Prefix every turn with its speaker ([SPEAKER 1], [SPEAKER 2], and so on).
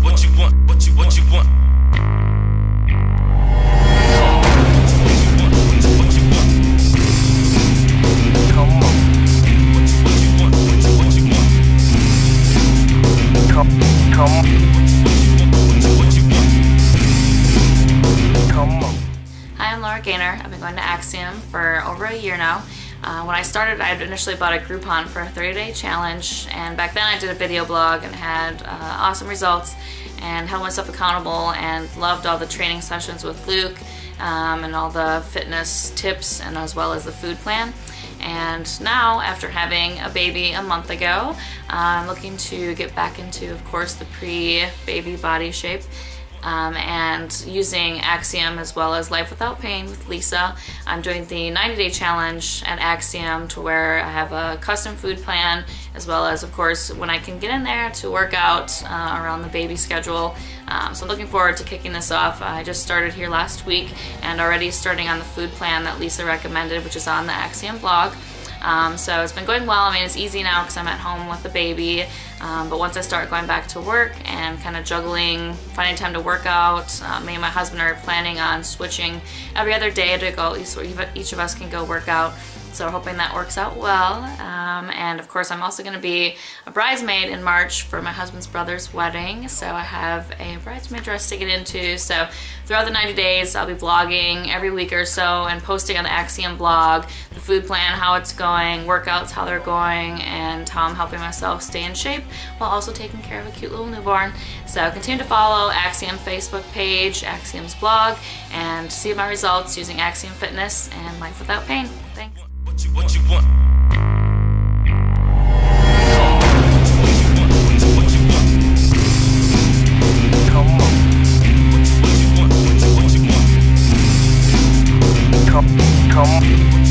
[SPEAKER 1] what you want, what you want.
[SPEAKER 2] Hi, I'm Laura Gaynor. I've been going to Axiom for over a year now. When I started, I had initially bought a Groupon for a 30-day challenge, and back then I did a video blog and had awesome results and held myself accountable and loved all the training sessions with Luke and all the fitness tips and as well as the food plan. And now, after having a baby a month ago, I'm looking to get back into, of course, the pre-baby body shape. And using Axiom as well as Life Without Pain with Lisa. I'm doing the 90-day challenge at Axiom to where I have a custom food plan as well as, of course, when I can get in there to work out around the baby schedule. So I'm looking forward to kicking this off. I just started here last week and already starting on the food plan that Lisa recommended, which is on the Axiom blog. So it's been going well. I mean, it's easy now because I'm at home with the baby. But once I start going back to work and kind of juggling, finding time to work out, me and my husband are planning on switching every other day to go, so each of us can go work out. So we're hoping that works out well. And of course, I'm also going to be a bridesmaid in March for my husband's brother's wedding. So I have a bridesmaid dress to get into. So throughout the 90 days, I'll be vlogging every week or so and posting on the Axiom blog the food plan, how it's going, workouts, how they're going, and how I'm helping myself stay in shape while also taking care of a cute little newborn. So continue to follow Axiom Facebook page, Axiom's blog, and see my results using Axiom Fitness and Life Without Pain. Thanks.
[SPEAKER 1] What you want. Come on.